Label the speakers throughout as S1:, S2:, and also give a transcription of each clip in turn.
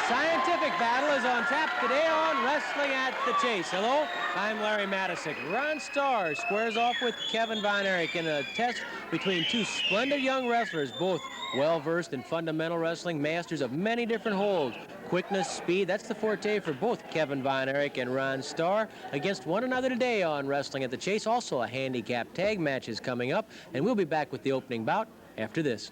S1: scientific battle is on tap today on Wrestling at the Chase. Hello, I'm Larry Matisic. Ron Starr squares off with Kevin Von Erich in a test between two splendid young wrestlers, both well-versed in fundamental wrestling, masters of many different holds. Quickness, speed, that's the forte for both Kevin Von Erich and Ron Starr against one another today on Wrestling at the Chase. Also, a handicap tag match is coming up, and we'll be back with the opening bout after this.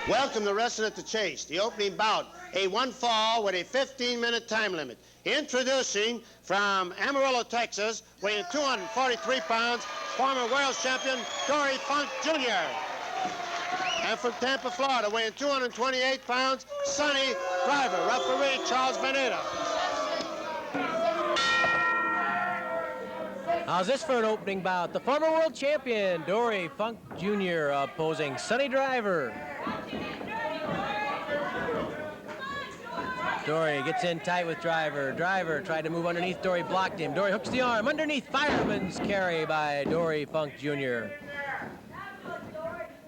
S2: Welcome to Wrestling at the Chase, the opening bout, a one fall with a 15-minute time limit. Introducing from Amarillo, Texas, weighing 243 pounds, former world champion Dory Funk Jr. And from Tampa, Florida, weighing 228 pounds, Sonny Driver, referee Charles Veneta.
S1: How's this for an opening bout? The former world champion, Dory Funk Jr. opposing Sonny Driver. Dory gets in tight with Driver. Driver tried to move underneath. Dory blocked him. Dory hooks the arm underneath. Fireman's carry by Dory Funk Jr.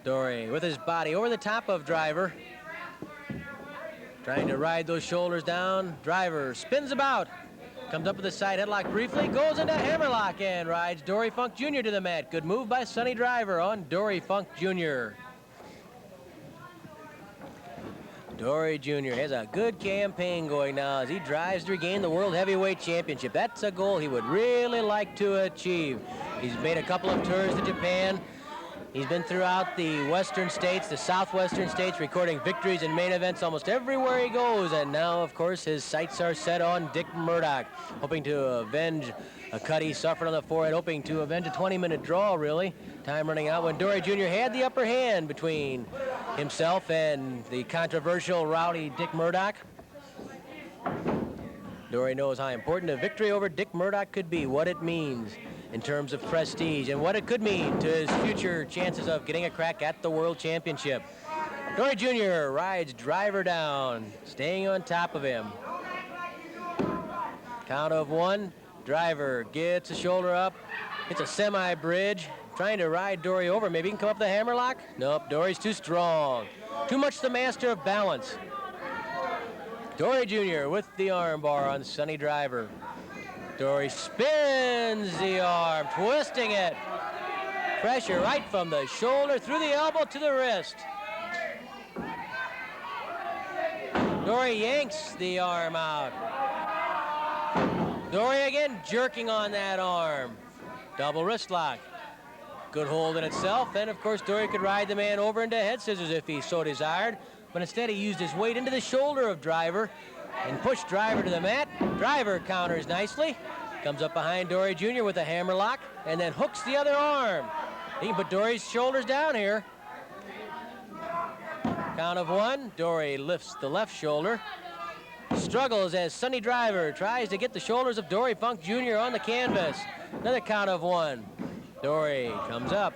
S1: Dory with his body over the top of Driver. Trying to ride those shoulders down. Driver spins about. Comes up with a side headlock briefly. Goes into hammerlock and rides Dory Funk Jr. to the mat. Good move by Sonny Driver on Dory Funk Jr. Dory Jr. has a good campaign going now as he drives to regain the World Heavyweight Championship. That's a goal he would really like to achieve. He's made a couple of tours to Japan. He's been throughout the western states, the southwestern states, recording victories and main events almost everywhere he goes. And now, of course, his sights are set on Dick Murdoch, hoping to avenge a cut he suffered on the forehead, hoping to avenge a 20-minute draw, really. Time running out when Dory Jr. had the upper hand between himself and the controversial, rowdy Dick Murdoch. Dory knows how important a victory over Dick Murdoch could be, what it means in terms of prestige, and what it could mean to his future chances of getting a crack at the World Championship. Dory Jr. rides Driver down, staying on top of him. Count of one. Driver gets a shoulder up. It's a semi-bridge. Trying to ride Dory over. Maybe he can come up the hammerlock? Nope, Dory's too strong. Too much the master of balance. Dory Jr. with the armbar on Sonny Driver. Dory spins the arm, twisting it. Pressure right from the shoulder, through the elbow to the wrist. Dory yanks the arm out. Dory again jerking on that arm. Double wrist lock. Good hold in itself. And of course, Dory could ride the man over into head scissors if he so desired. But instead, he used his weight into the shoulder of Driver and pushed Driver to the mat. Driver counters nicely. Comes up behind Dory Jr. with a hammerlock and then hooks the other arm. He can put Dory's shoulders down here. Count of one. Dory lifts the left shoulder. Struggles as Sonny Driver tries to get the shoulders of Dory Funk Jr. on the canvas. Another count of one. Dory comes up.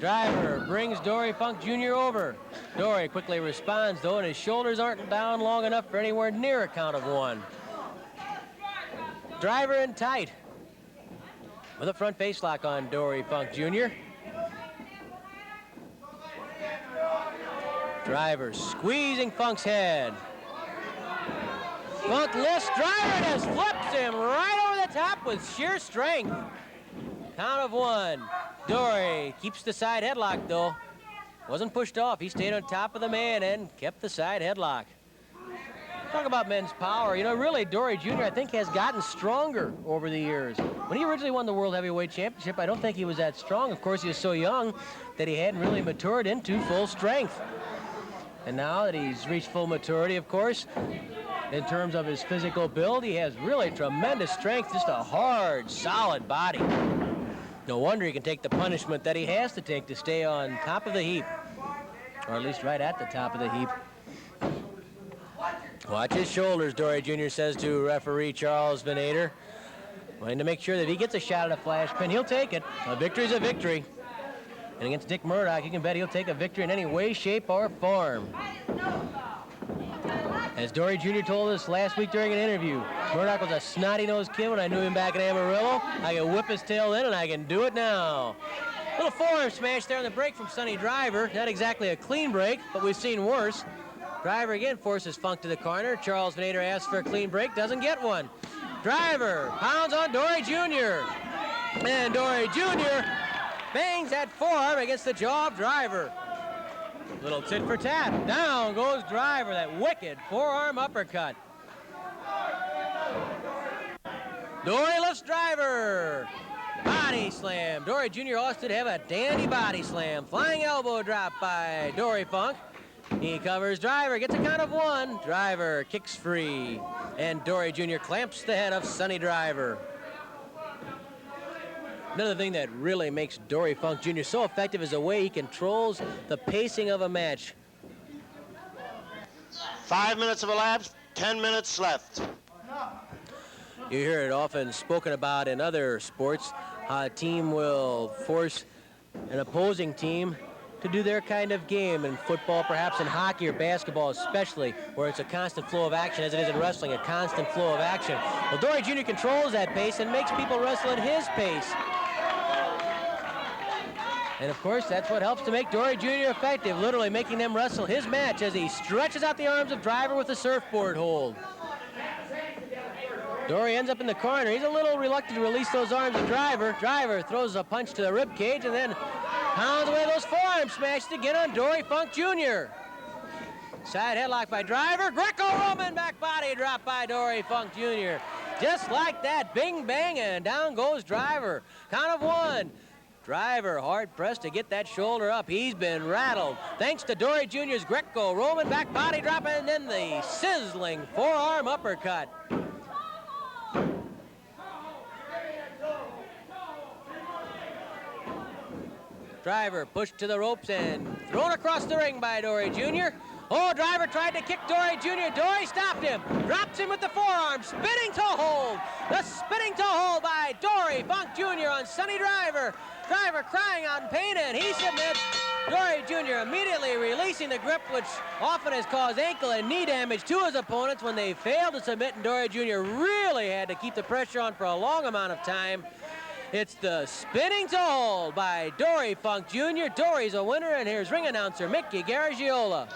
S1: Driver brings Dory Funk Jr. over. Dory quickly responds, though, and his shoulders aren't down long enough for anywhere near a count of one. Driver in tight with a front face lock on Dory Funk Jr. Driver squeezing Funk's head. Funk lifts Driver, just flips him right over the top with sheer strength. Count of one. Dory keeps the side headlock, though. Wasn't pushed off. He stayed on top of the man and kept the side headlock. Talk about men's power. You know, really, Dory Jr., I think, has gotten stronger over the years. When he originally won the World Heavyweight Championship, I don't think he was that strong. Of course, he was so young that he hadn't really matured into full strength. And now that he's reached full maturity, of course, in terms of his physical build, he has really tremendous strength, just a hard, solid body. No wonder he can take the punishment that he has to take to stay on top of the heap, or at least right at the top of the heap. Watch his shoulders, Dory Jr. says to referee Charles Veneta. Wanting to make sure that if he gets a shot at a flash pin, he'll take it. A victory's a victory. And against Dick Murdoch, you can bet he'll take a victory in any way, shape, or form. As Dory Jr. told us last week during an interview, Murdoch was a snotty-nosed kid when I knew him back in Amarillo. I can whip his tail then, and I can do it now. Little forearm smash there on the break from Sonny Driver. Not exactly a clean break, but we've seen worse. Driver again forces Funk to the corner. Charles Nader asks for a clean break, doesn't get one. Driver pounds on Dory Jr. And Dory Jr. bangs that forearm against the jaw of Driver. Little tit for tat. Down goes Driver, that wicked forearm uppercut. Dory lifts Driver. Body slam. Dory Jr. also did have a dandy body slam. Flying elbow drop by Dory Funk. He covers Driver, gets a count of one. Driver kicks free. And Dory Jr. clamps the head of Sonny Driver. Another thing that really makes Dory Funk Jr. so effective is the way he controls the pacing of a match.
S2: 5 minutes have elapsed, 10 minutes left.
S1: You hear it often spoken about in other sports. A team will force an opposing team to do their kind of game in football, perhaps in hockey or basketball especially, where it's a constant flow of action, as it is in wrestling, a constant flow of action. Well, Dory Jr. controls that pace and makes people wrestle at his pace. And of course, that's what helps to make Dory Jr. effective, literally making them wrestle his match as he stretches out the arms of Driver with a surfboard hold. Dory ends up in the corner. He's a little reluctant to release those arms of Driver. Driver throws a punch to the rib cage and then pounds away those forearm smashes again on Dory Funk Jr. Side headlock by Driver. Greco-Roman back body drop by Dory Funk Jr. Just like that, bing bang, and down goes Driver. Count of one. Driver hard pressed to get that shoulder up. He's been rattled. Thanks to Dory Jr.'s Greco-Roman back body drop and then the sizzling forearm uppercut. Driver pushed to the ropes and thrown across the ring by Dory Jr. Oh, Driver tried to kick Dory Jr. Dory stopped him. Drops him with the forearm. Spinning toe hold. The spinning toe hold by Dory Funk Jr. on Sonny Driver. Driver crying out in pain, and he submits. Dory Jr. immediately releasing the grip, which often has caused ankle and knee damage to his opponents when they failed to submit, and Dory Jr. really had to keep the pressure on for a long amount of time. It's the spinning toe hold by Dory Funk Jr. Dory's a winner, and here's ring announcer Mickey Garagiola.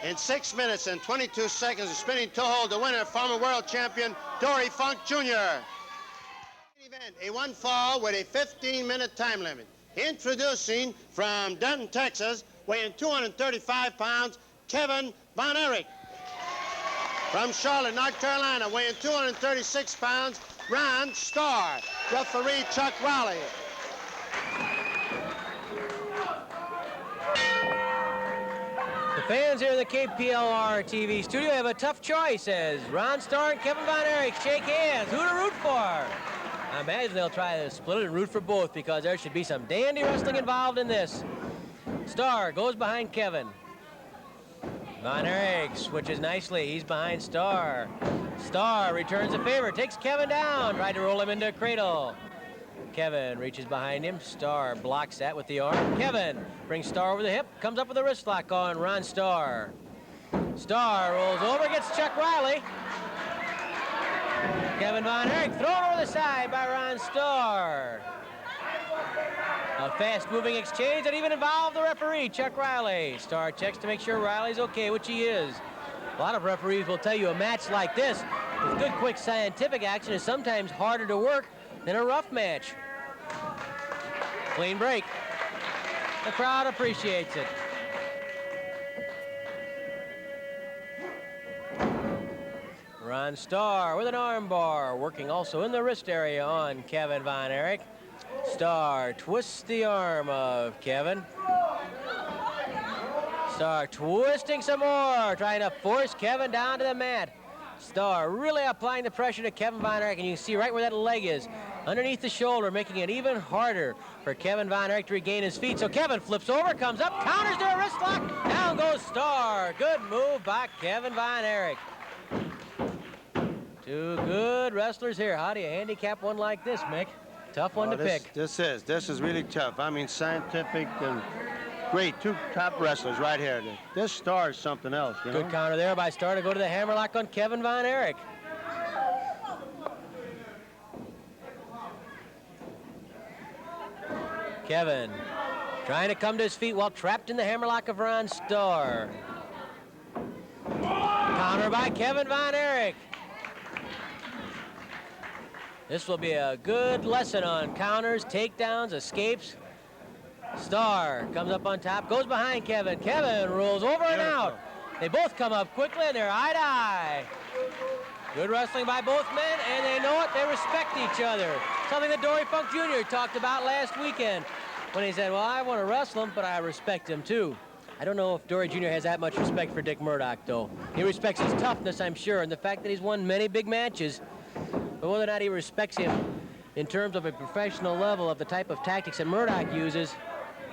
S2: In 6 minutes and 22 seconds, the spinning toe hold, the winner, former world champion Dory Funk Jr. Event, a one fall with a 15-minute time limit. Introducing from Denton, Texas, weighing 235 pounds, Kevin Von Erich. From Charlotte, North Carolina, weighing 236 pounds, Ron Starr. Referee Chuck Raleigh.
S1: The fans here in the KPLR TV studio have a tough choice as Ron Starr and Kevin Von Erich shake hands. Who to root for? I imagine they'll try to split it and root for both because there should be some dandy wrestling involved in this. Starr goes behind Kevin. Von Erich switches nicely. He's behind Starr. Starr returns the favor, takes Kevin down, tried to roll him into a cradle. Kevin reaches behind him. Starr blocks that with the arm. Kevin brings Starr over the hip, comes up with a wrist lock on Ron Starr. Starr rolls over, gets Chuck Riley. Kevin Von Erich thrown over the side by Ron Starr. A fast-moving exchange that even involved the referee, Chuck Riley. Starr checks to make sure Riley's okay, which he is. A lot of referees will tell you a match like this with good, quick, scientific action is sometimes harder to work than a rough match. Clean break. The crowd appreciates it. Ron Starr with an arm bar, working also in the wrist area on Kevin Von Erich. Starr twists the arm of Kevin. Starr twisting some more, trying to force Kevin down to the mat. Starr really applying the pressure to Kevin Von Erich, and you can see right where that leg is, underneath the shoulder, making it even harder for Kevin Von Erich to regain his feet. So Kevin flips over, comes up, counters to a wrist lock, down goes Starr. Good move by Kevin Von Erich. Two good wrestlers here. How do you handicap one like this, Mick? Tough one to pick.
S3: This is really tough. I mean, scientific and great. Two top wrestlers right here. This Starr is something else, you know?
S1: Good counter there by Starr to go to the hammerlock on Kevin Von Erich. Kevin trying to come to his feet while trapped in the hammerlock of Ron Starr. Counter by Kevin Von Erich. This will be a good lesson on counters, takedowns, escapes. Starr comes up on top, goes behind Kevin. Kevin rolls over and out. They both come up quickly and they're eye to eye. Good wrestling by both men, and they know it. They respect each other. Something that Dory Funk Jr. talked about last weekend when he said, well, I want to wrestle him, but I respect him too. I don't know if Dory Jr. has that much respect for Dick Murdoch, though. He respects his toughness, I'm sure, and the fact that he's won many big matches. But whether or not he respects him in terms of a professional level of the type of tactics that Murdoch uses,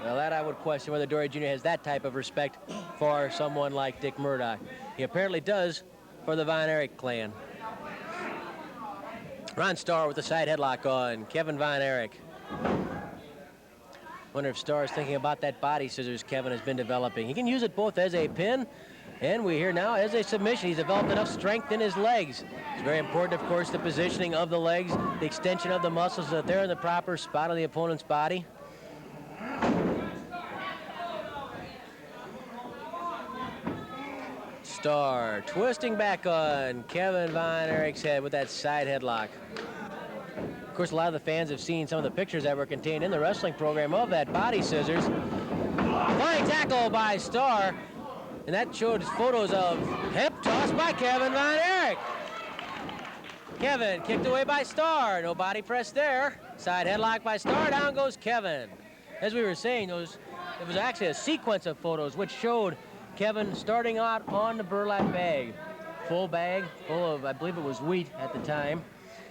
S1: well, that I would question whether Dory Jr. has that type of respect for someone like Dick Murdoch. He apparently does for the Von Erich clan. Ron Starr with the side headlock on Kevin Von Erich. Wonder if Starr is thinking about that body scissors Kevin has been developing. He can use it both as a pin, and we hear now as a submission. He's developed enough strength in his legs. It's very important, of course, the positioning of the legs, the extension of the muscles so that they're in the proper spot of the opponent's body. Starr twisting back on Kevin Von Erich's head with that side headlock. Of course, a lot of the fans have seen some of the pictures that were contained in the wrestling program of that body scissors. Flying tackle by Starr, and that showed photos of hip toss by Kevin Von Erich. Kevin kicked away by Starr. No body press there. Side headlock by Starr. Down goes Kevin. As we were saying, it was actually a sequence of photos which showed Kevin starting out on the burlap bag. Full bag, full of, I believe it was wheat at the time.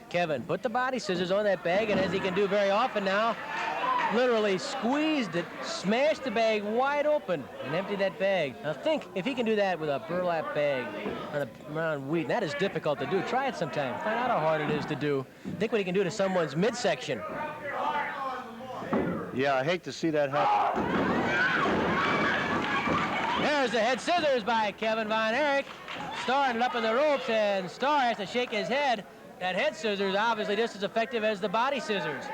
S1: Kevin put the body scissors on that bag, and as he can do very often now, literally squeezed it, smashed the bag wide open, and emptied that bag. Now think, if he can do that with a burlap bag around wheat, and that is difficult to do. Try it sometime. Find out how hard it is to do. Think what he can do to someone's midsection.
S3: Yeah, I hate to see that happen.
S1: There's the head scissors by Kevin Von Erich. Starr ended up in the ropes, and Starr has to shake his head. That head scissors obviously just as effective as the body scissors.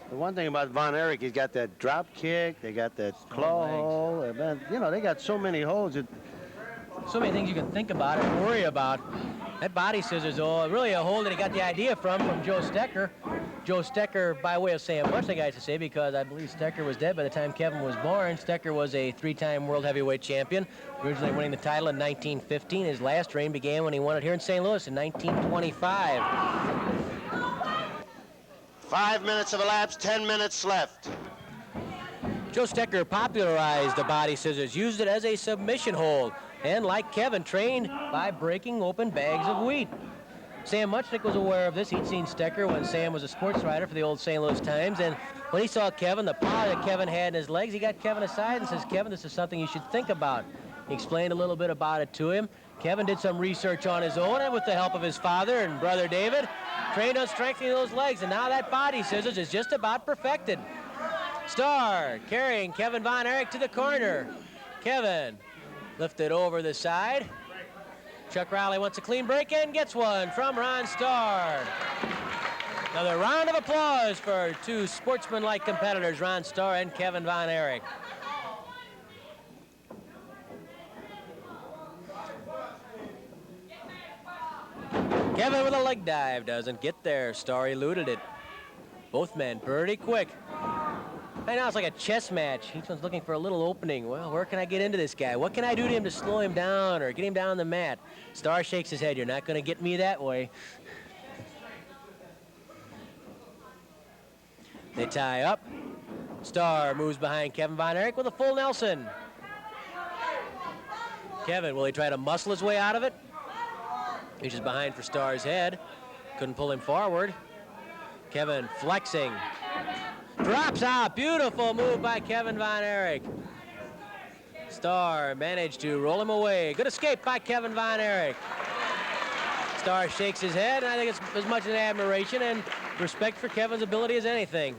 S3: The one thing about Von Erich, he's got that drop kick, they got that claw hole, and then, you know, they got so many holes.
S1: So many things you can think about and worry about. That body scissors, though, really a hole that he got the idea from Joe Stecher. Joe Stecher, by way of saying much, I got to say, because I believe Stecher was dead by the time Kevin was born. Stecher was a three-time world heavyweight champion, originally winning the title in 1915. His last reign began when he won it here in St. Louis in 1925.
S2: 5 minutes have elapsed, 10 minutes left.
S1: Joe Stecher popularized the body scissors, used it as a submission hold, and like Kevin, trained by breaking open bags of wheat. Sam Muchnick was aware of this. He'd seen Stecher when Sam was a sports writer for the old St. Louis Times, and when he saw Kevin, the power that Kevin had in his legs, he got Kevin aside and says, Kevin, this is something you should think about. He explained a little bit about it to him. Kevin did some research on his own, and with the help of his father and brother David, trained on strengthening those legs, and now that body scissors is just about perfected. Starr carrying Kevin Von Erich to the corner. Kevin lifted over the side. Chuck Rowley wants a clean break and gets one from Ron Starr. Another round of applause for two sportsmanlike competitors, Ron Starr and Kevin Von Erich. Kevin with a leg dive, doesn't get there. Starr eluded it. Both men pretty quick. Right now it's like a chess match. Each one's looking for a little opening. Well, where can I get into this guy? What can I do to him to slow him down or get him down the mat? Starr shakes his head. You're not going to get me that way. They tie up. Starr moves behind Kevin Von Erich with a full Nelson. Kevin, will he try to muscle his way out of it? Reaches behind for Starr's head. Couldn't pull him forward. Kevin flexing. Drops out. Beautiful move by Kevin Von Erich. Starr managed to roll him away. Good escape by Kevin Von Erich. Starr shakes his head, and I think it's as much an admiration and respect for Kevin's ability as anything.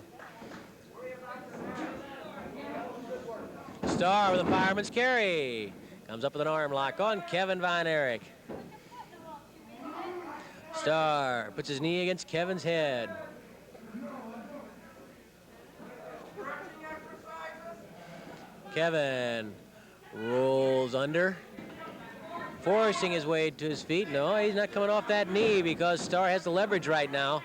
S1: Starr with a fireman's carry. Comes up with an arm lock on Kevin Von Erich. Starr puts his knee against Kevin's head. Kevin rolls under, forcing his way to his feet. No, he's not coming off that knee because Starr has the leverage right now.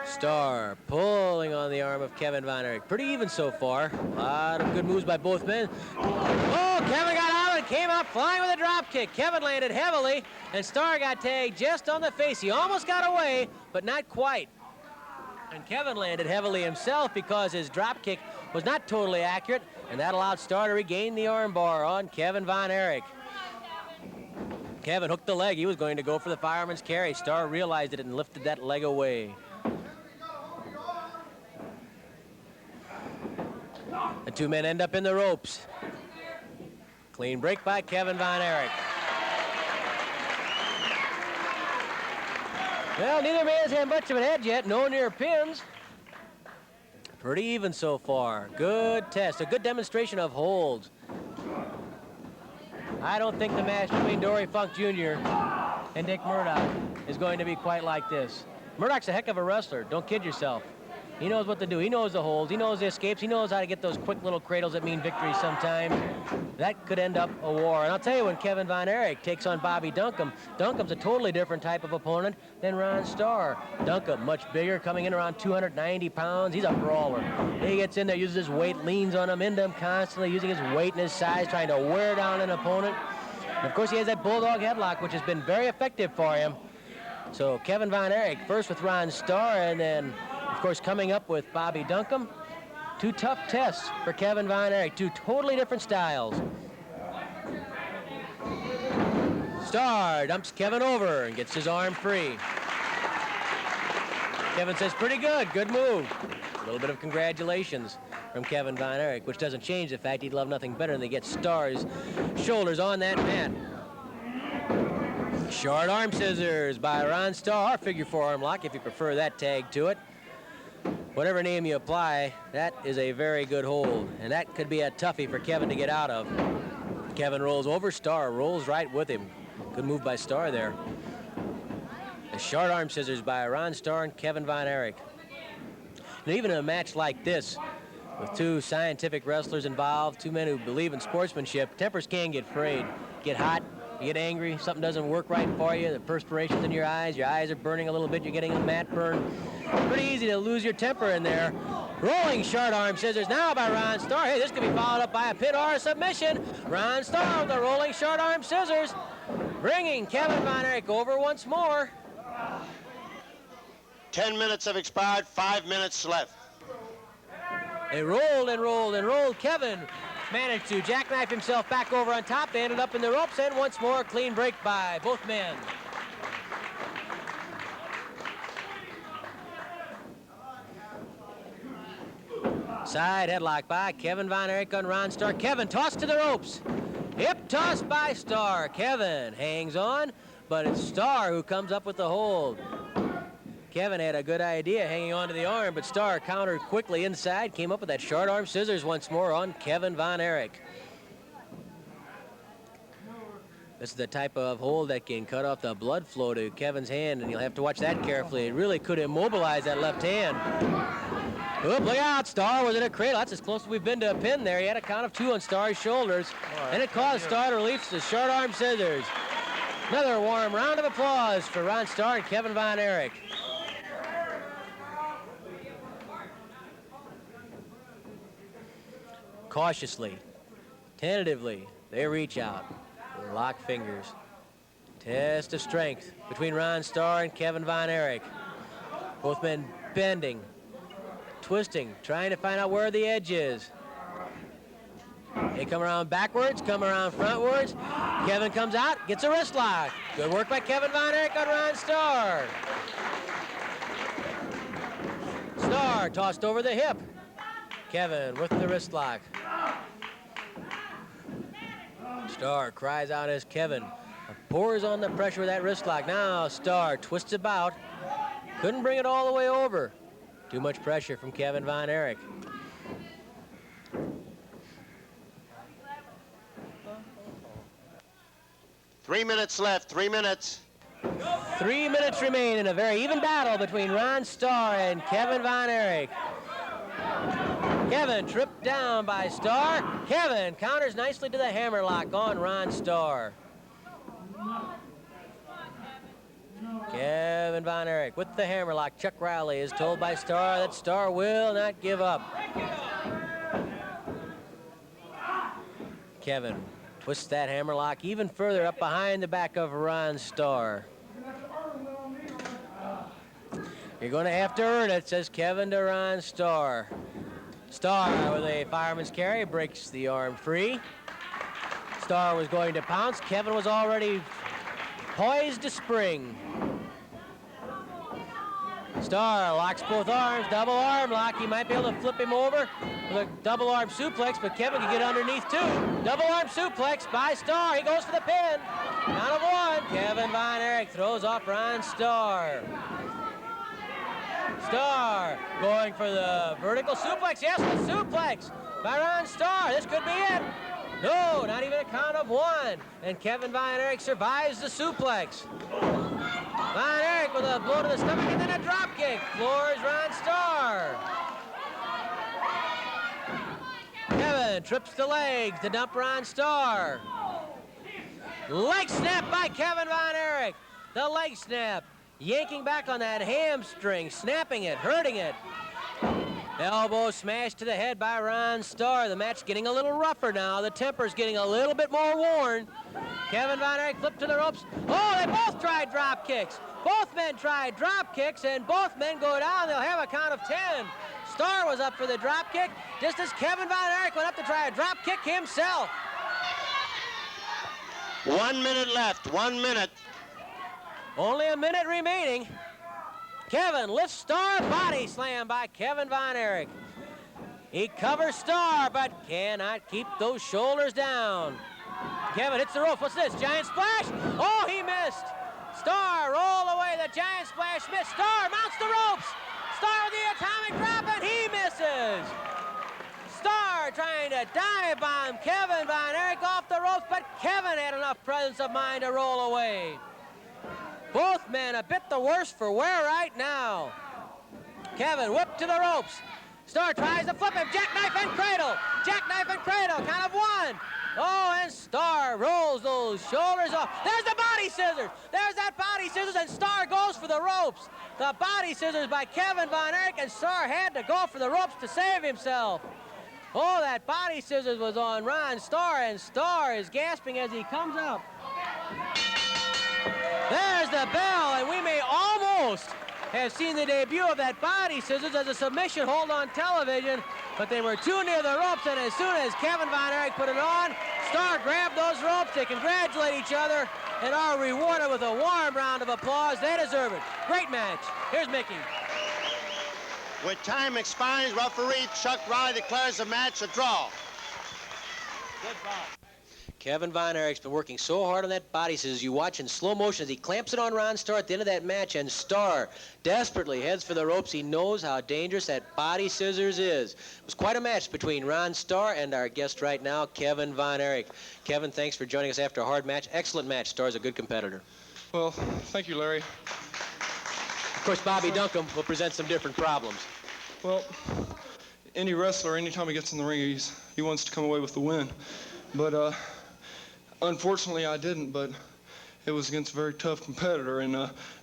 S1: Starr pulling on the arm of Kevin Von Erich. Pretty even so far. A lot of good moves by both men. Oh, Kevin got out and came out flying with a drop kick. Kevin landed heavily, and Starr got tagged just on the face. He almost got away, but not quite. And Kevin landed heavily himself because his drop kick was not totally accurate, and that allowed Starr to regain the armbar on Kevin Von Erich. Kevin hooked the leg. He was going to go for the fireman's carry. Starr realized it and lifted that leg away. The two men end up in the ropes. Clean break by Kevin Von Erich. Well, neither man's had much of an edge yet. No near pins. Pretty even so far. Good test. A good demonstration of holds. I don't think the match between Dory Funk Jr. and Dick Murdoch is going to be quite like this. Murdoch's a heck of a wrestler. Don't kid yourself. He knows what to do. He knows the holds. He knows the escapes. He knows how to get those quick little cradles that mean victory sometime. That could end up a war. And I'll tell you, when Kevin Von Erich takes on Bobby Duncum, Duncum's a totally different type of opponent than Ron Starr. Duncum, much bigger, coming in around 290 pounds. He's a brawler. He gets in there, uses his weight, leans on him, into him constantly, using his weight and his size, trying to wear down an opponent. And of course, he has that bulldog headlock, which has been very effective for him. So Kevin Von Erich first with Ron Starr, and then of course, coming up with Bobby Duncum. Two tough tests for Kevin Von Erich. Two totally different styles. Starr dumps Kevin over and gets his arm free. Kevin says, pretty good, good move. A little bit of congratulations from Kevin Von Erich, which doesn't change the fact he'd love nothing better than to get Starr's shoulders on that mat. Short arm scissors by Ron Starr. Figure 4 arm lock if you prefer that tag to it. Whatever name you apply, that is a very good hold, and that could be a toughie for Kevin to get out of. Kevin rolls over, Starr rolls right with him. Good move by Starr there. The short arm scissors by Ron Starr and Kevin Von Erich. And even in a match like this, with two scientific wrestlers involved, two men who believe in sportsmanship, tempers can get frayed, get hot, you get angry, something doesn't work right for you, the perspiration's in your eyes are burning a little bit, you're getting a mat burn. Pretty easy to lose your temper in there. Rolling short arm scissors now by Ron Starr. Hey, this could be followed up by a pin or a submission. Ron Starr with the rolling short arm scissors, bringing Kevin Von Erich over once more.
S2: 10 minutes have expired, 5 minutes left.
S1: They rolled and rolled and rolled. Kevin managed to jackknife himself back over on top. They ended up in the ropes, and once more, clean break by both men. Side headlock by Kevin Von Erich on Ron Starr. Kevin tossed to the ropes. Hip toss by Starr. Kevin hangs on, but it's Starr who comes up with the hold. Kevin had a good idea hanging on to the arm, but Starr countered quickly inside, came up with that short arm scissors once more on Kevin Von Erich. This is the type of hold that can cut off the blood flow to Kevin's hand, and you'll have to watch that carefully. It really could immobilize that left hand. Oop, look out, Starr was in a cradle. That's as close as we've been to a pin there. He had a count of 2 on Starr's shoulders, and it caused Starr to release the short arm scissors. Another warm round of applause for Ron Starr and Kevin Von Erich. Cautiously, tentatively, they reach out, lock fingers. Test of strength between Ron Starr and Kevin Von Erich. Both men bending, twisting, trying to find out where the edge is. They come around backwards, come around frontwards. Kevin comes out, gets a wrist lock. Good work by Kevin Von Erich on Ron Starr. Starr tossed over the hip. Kevin with the wrist lock. Starr cries out as Kevin pours on the pressure with that wrist lock. Now Starr twists about. Couldn't bring it all the way over. Too much pressure from Kevin Von Erich.
S2: 3 minutes left, 3 minutes.
S1: 3 minutes remain in a very even battle between Ron Starr and Kevin Von Erich. Kevin tripped down by Starr. Kevin counters nicely to the hammerlock on Ron Starr. Kevin Von Erich with the hammerlock. Chuck Riley is told by Starr that Starr will not give up. Kevin twists that hammerlock even further up behind the back of Ron Starr. You're going to have to earn it, says Kevin to Ron Starr. Starr with a fireman's carry breaks the arm free. Starr was going to pounce. Kevin was already poised to spring. Starr locks both arms, double arm lock. He might be able to flip him over with a double arm suplex, but Kevin can get underneath too. Double arm suplex by Starr. He goes for the pin. Count of one. Kevin Von Erich throws off Ron Starr. Starr going for the vertical suplex. Yes, the suplex by Ron Starr. This could be it. No, not even a count of one. And Kevin Von Erich survives the suplex. Von Erich with a blow to the stomach and then a drop kick. Floors Ron Starr. Kevin trips the legs to dump Ron Starr. Leg snap by Kevin Von Erich. The leg snap. Yanking back on that hamstring, snapping it, hurting it. Elbow smashed to the head by Ron Starr. The match getting a little rougher now. The temper's getting a little bit more worn. Kevin Von Erich flipped to the ropes. Oh, they both tried drop kicks. Both men tried drop kicks, and both men go down. They'll have a count of 10. Starr was up for the drop kick, just as Kevin Von Erich went up to try a drop kick himself.
S2: 1 minute left, 1 minute.
S1: Only a minute remaining. Kevin lifts Starr, body slam by Kevin Von Erich. He covers Starr, but cannot keep those shoulders down. Kevin hits the rope. What's this? Giant splash? Oh, he missed. Starr rolled away. The giant splash missed. Starr mounts the ropes. Starr with the atomic drop, and he misses. Starr trying to dive bomb Kevin Von Erich off the ropes, but Kevin had enough presence of mind to roll away. Both men a bit the worse for wear right now. Kevin whipped to the ropes. Starr tries to flip him. Jackknife and cradle. Jackknife and cradle. Count of one. Oh, and Starr rolls those shoulders off. There's the body scissors. There's that body scissors, and Starr goes for the ropes. The body scissors by Kevin Von Erich, and Starr had to go for the ropes to save himself. Oh, that body scissors was on Ron Starr, and Starr is gasping as he comes up. There's the bell, and we may almost have seen the debut of that body scissors as a submission hold on television, but they were too near the ropes, and as soon as Kevin Von Erich put it on, Starr grabbed those ropes. They congratulate each other and are rewarded with a warm round of applause. They deserve it. Great match. Here's Mickey.
S2: With time expiring, referee Chuck Riley declares the match a draw.
S1: Good ball. Kevin Von Erich's been working so hard on that body scissors. You watch in slow motion as he clamps it on Ron Starr at the end of that match, and Starr desperately heads for the ropes. He knows how dangerous that body scissors is. It was quite a match between Ron Starr and our guest right now, Kevin Von Erich. Kevin, thanks for joining us after a hard match. Excellent match. Starr's a good competitor.
S4: Well, thank you, Larry.
S1: Of course, Bobby Duncum will present some different problems.
S4: Well, any wrestler, anytime he gets in the ring, he wants to come away with the win. But unfortunately, I didn't, but it was against a very tough competitor, and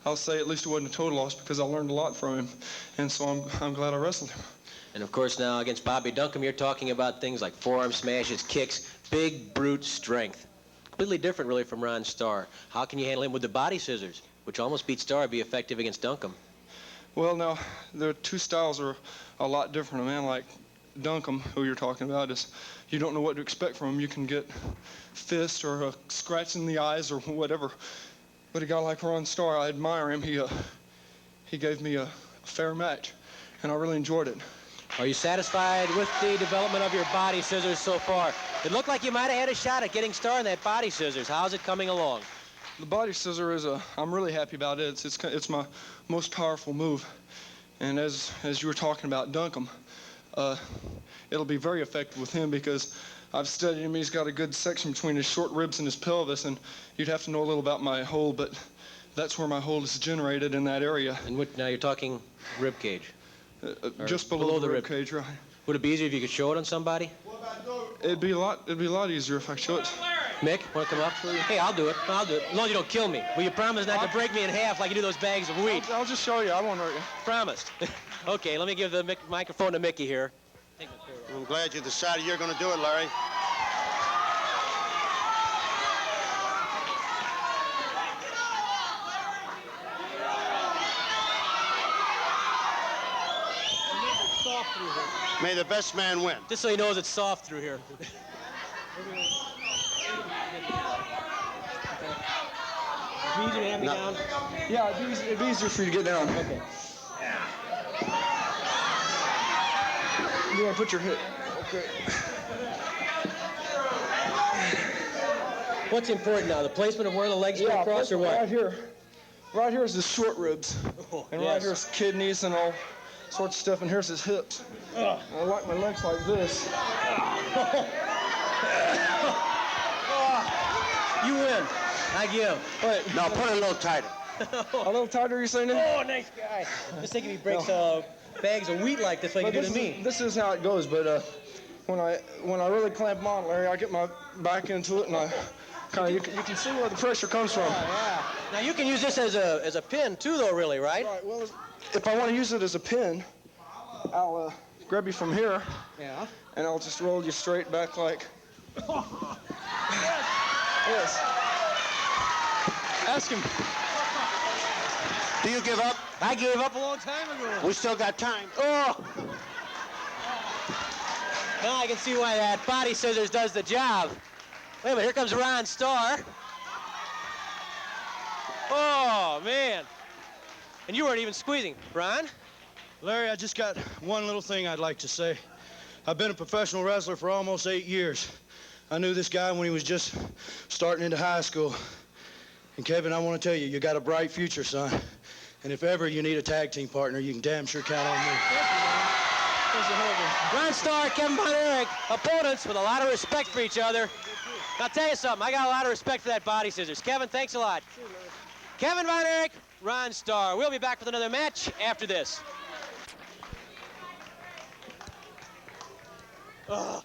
S4: I'll say at least it wasn't a total loss because I learned a lot from him, and so I'm glad I wrestled him.
S1: And of course now against Bobby Duncum, you're talking about things like forearm smashes, kicks, big brute strength. Completely different really from Ron Starr. How can you handle him with the body scissors, which almost beat Starr, be effective against Duncum?
S4: Well, now, the two styles are a lot different. A man like Duncum, who you're talking about, you don't know what to expect from him. You can get fist or a scratch in the eyes or whatever. But a guy like Ron Starr, I admire him. He gave me a fair match, and I really enjoyed it.
S1: Are you satisfied with the development of your body scissors so far? It looked like you might have had a shot at getting Starr in that body scissors. How's it coming along?
S4: The body scissor I'm really happy about it. It's my most powerful move. And as you were talking about Duncum, it'll be very effective with him because I've studied him. He's got a good section between his short ribs and his pelvis, and you'd have to know a little about my hold, but that's where my hold is generated in that area.
S1: And what, now you're talking rib cage.
S4: Just below the rib cage, right?
S1: Would it be easier if you could show it on somebody?
S4: It'd be a lot easier if I show it.
S1: Mick, want to come up? Hey, I'll do it. I'll do it. As long as you don't kill me. Will you promise not to break me in half like you do those bags of wheat?
S4: I'll just show you. I won't hurt you.
S1: Promised. Okay, let me give the microphone to Mickey here.
S2: I'm glad you decided you're going to do it, Larry. May the best man win.
S1: Just so he knows it's soft through here. Easy to have me down?
S4: Yeah, it'd be easier for you to get down.
S1: Okay.
S4: You want to put your hip. Okay.
S1: What's important now? The placement of where the legs go across or what?
S4: Right here. Right here is his short ribs.
S1: Oh,
S4: and
S1: yes.
S4: right here's kidneys and all sorts of stuff. And here's his hips. And I like my legs like this.
S1: You win. I give.
S4: Wait,
S2: Now put it a little tighter.
S4: a little tighter, you saying?
S1: Oh, nice guy. Just think if he breaks bags of wheat like this, like you do to me.
S4: This is how it goes, but when I really clamp them on, Larry, I get my back into it, and I kind of you can see where the pressure comes from.
S1: Yeah. Now you can use this as a pin too, though, really, right?
S4: Right. Well, if I want to use it as a pin, I'll grab you from here.
S1: Yeah.
S4: And I'll just roll you straight back like. Yes. Ask him.
S2: Do you give up?
S1: I gave up a long time ago.
S2: We still got time.
S1: Oh! Now I can see why that body scissors does the job. Wait a minute, here comes Ron Starr. Oh, man. And you weren't even squeezing. Ron?
S5: Larry, I just got one little thing I'd like to say. I've been a professional wrestler for almost 8 years. I knew this guy when he was just starting into high school. And Kevin, I want to tell you, you got a bright future, son. And if ever you need a tag team partner, you can damn sure count on me.
S1: Ron Starr, Kevin Von Erich, opponents with a lot of respect for each other. Now, I'll tell you something, I got a lot of respect for that body scissors. Kevin, thanks a lot. Kevin Von Erich, Ron Starr. We'll be back with another match after this. Ugh.